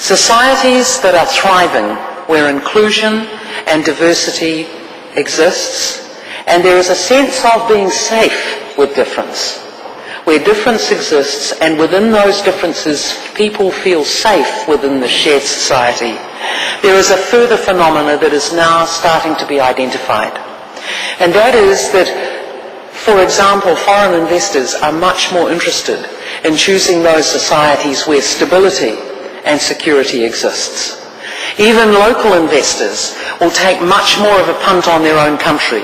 Societies that are thriving, where inclusion and diversity exists, and there is a sense of being safe with difference, where difference exists and within those differences people feel safe within the shared society, there is a further phenomena that is now starting to be identified. And that is that, for example, foreign investors are much more interested in choosing those societies where stability and security exists. Even local investors will take much more of a punt on their own country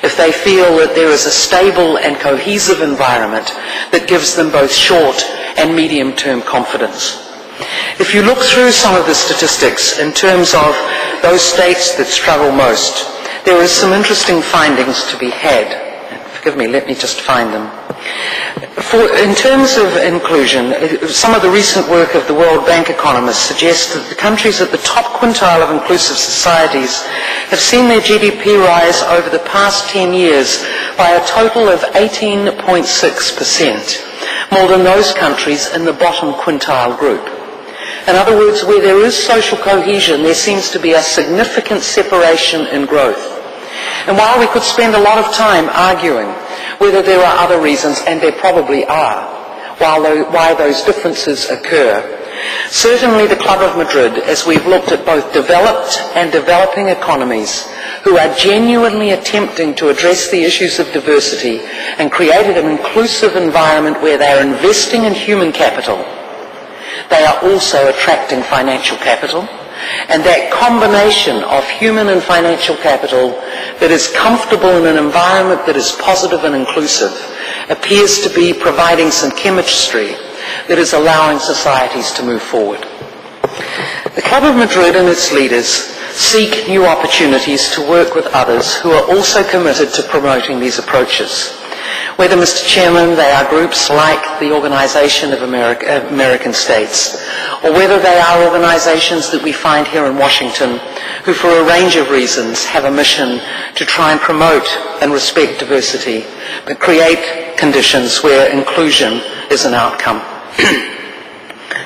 if they feel that there is a stable and cohesive environment that gives them both short and medium-term confidence. If you look through some of the statistics in terms of those states that struggle most, there is some interesting findings to be had. Forgive me, let me just find them. In terms of inclusion, some of the recent work of the World Bank economists suggests that the countries at the top quintile of inclusive societies have seen their GDP rise over the past 10 years by a total of 18.6%, more than those countries in the bottom quintile group. In other words, where there is social cohesion, there seems to be a significant separation in growth. And while we could spend a lot of time arguing whether there are other reasons, and there probably are, why those differences occur, certainly the Club of Madrid, as we've looked at both developed and developing economies who are genuinely attempting to address the issues of diversity and created an inclusive environment where they are investing in human capital, they are also attracting financial capital. And that combination of human and financial capital that is comfortable in an environment that is positive and inclusive appears to be providing some chemistry that is allowing societies to move forward. The Club of Madrid and its leaders seek new opportunities to work with others who are also committed to promoting these approaches. Whether, Mr. Chairman, they are groups like the Organization of American States, or whether they are organizations that we find here in Washington who, for a range of reasons, have a mission to try and promote and respect diversity, but create conditions where inclusion is an outcome.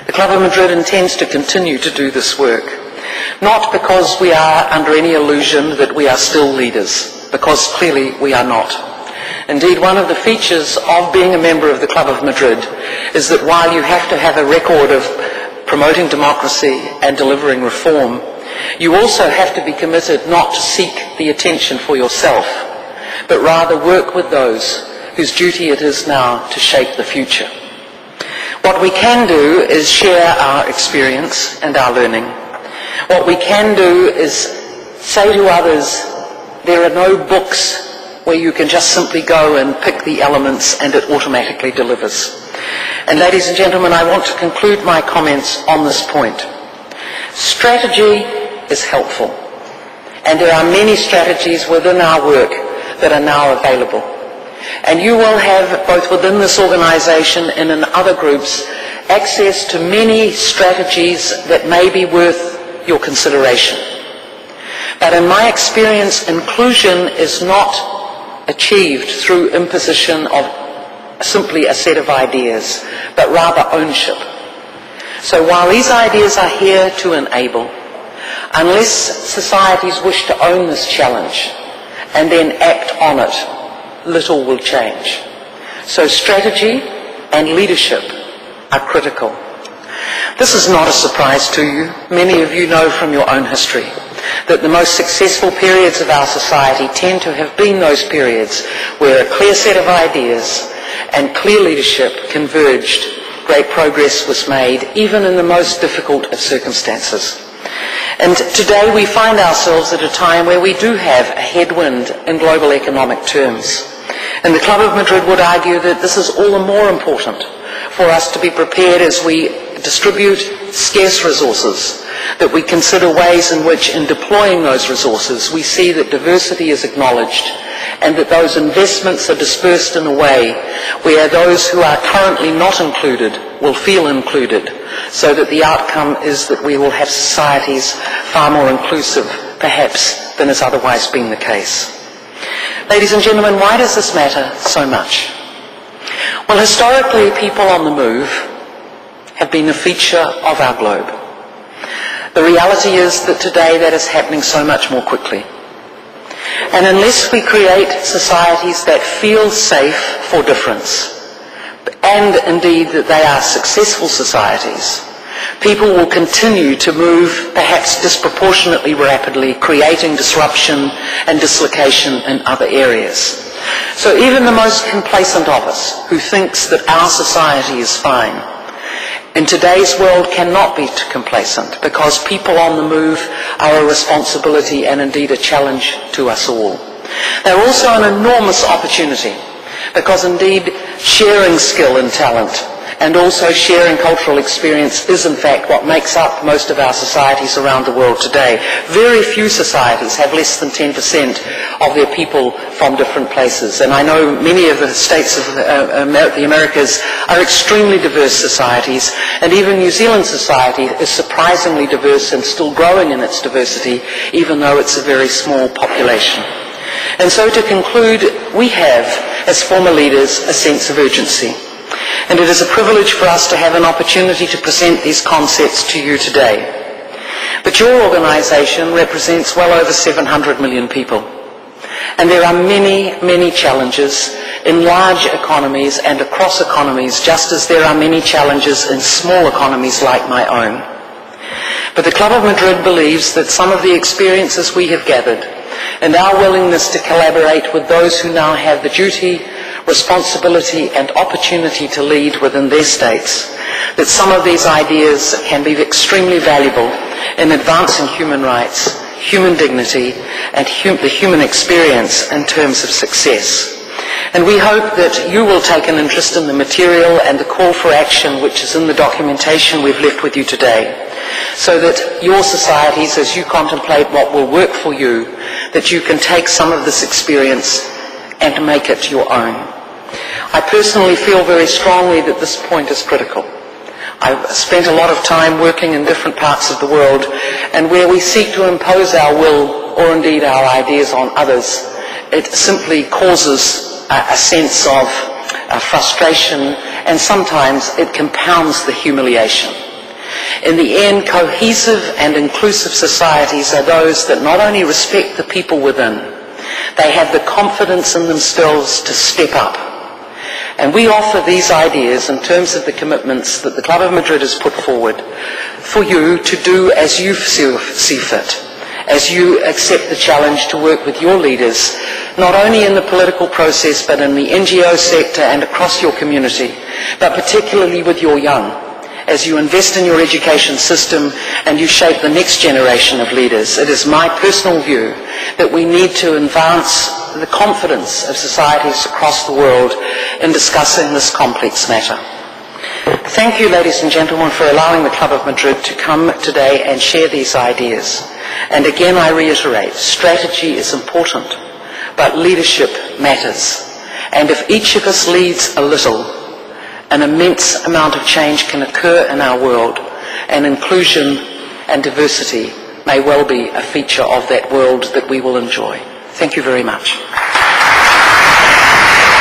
The Club of Madrid intends to continue to do this work, not because we are under any illusion that we are still leaders, because clearly we are not. Indeed, one of the features of being a member of the Club of Madrid is that while you have to have a record of promoting democracy and delivering reform, you also have to be committed not to seek the attention for yourself, but rather work with those whose duty it is now to shape the future. What we can do is share our experience and our learning. What we can do is say to others, there are no books where you can just simply go and pick the elements and it automatically delivers. And ladies and gentlemen, I want to conclude my comments on this point. Strategy is helpful, and there are many strategies within our work that are now available. And you will have, both within this organization and in other groups, access to many strategies that may be worth your consideration. But in my experience, inclusion is not achieved through imposition of simply a set of ideas, but rather ownership. So while these ideas are here to enable, unless societies wish to own this challenge and then act on it, little will change. So strategy and leadership are critical. This is not a surprise to you. Many of you know from your own history that the most successful periods of our society tend to have been those periods where a clear set of ideas and clear leadership converged, great progress was made, even in the most difficult of circumstances. And today we find ourselves at a time where we do have a headwind in global economic terms. And the Club of Madrid would argue that this is all the more important for us to be prepared as we distribute scarce resources, that we consider ways in which, in deploying those resources, we see that diversity is acknowledged and that those investments are dispersed in a way where those who are currently not included will feel included, so that the outcome is that we will have societies far more inclusive, perhaps, than has otherwise been the case. Ladies and gentlemen, why does this matter so much? Well, historically, people on the move have been a feature of our globe. The reality is that today that is happening so much more quickly. And unless we create societies that feel safe for difference, and indeed that they are successful societies, people will continue to move perhaps disproportionately rapidly, creating disruption and dislocation in other areas. So even the most complacent of us, who thinks that our society is fine, in today's world cannot be complacent, because people on the move are a responsibility and indeed a challenge to us all. They're also an enormous opportunity, because indeed sharing skill and talent and also sharing cultural experience is in fact what makes up most of our societies around the world today. Very few societies have less than 10% of their people from different places, and I know many of the states of the Americas are extremely diverse societies, and even New Zealand society is surprisingly diverse and still growing in its diversity, even though it's a very small population. And so to conclude, we have, as former leaders, a sense of urgency. And it is a privilege for us to have an opportunity to present these concepts to you today. But your organisation represents well over 700 million people. And there are many, many challenges in large economies and across economies, just as there are many challenges in small economies like my own. But the Club of Madrid believes that some of the experiences we have gathered and our willingness to collaborate with those who now have the duty, responsibility and opportunity to lead within their states, that some of these ideas can be extremely valuable in advancing human rights, human dignity and the human experience in terms of success. And we hope that you will take an interest in the material and the call for action which is in the documentation we've left with you today, so that your societies, as you contemplate what will work for you, that you can take some of this experience and make it your own. I personally feel very strongly that this point is critical. I've spent a lot of time working in different parts of the world, and where we seek to impose our will or indeed our ideas on others, it simply causes a sense of frustration, and sometimes it compounds the humiliation. In the end, cohesive and inclusive societies are those that not only respect the people within, they have the confidence in themselves to step up. And we offer these ideas in terms of the commitments that the Club of Madrid has put forward for you to do as you see fit, as you accept the challenge to work with your leaders, not only in the political process but in the NGO sector and across your community, but particularly with your young, as you invest in your education system and you shape the next generation of leaders. It is my personal view that we need to advance the confidence of societies across the world in discussing this complex matter. Thank you, ladies and gentlemen, for allowing the Club of Madrid to come today and share these ideas. And again, I reiterate, strategy is important, but leadership matters. And if each of us leads a little, an immense amount of change can occur in our world, and inclusion and diversity may well be a feature of that world that we will enjoy. Thank you very much.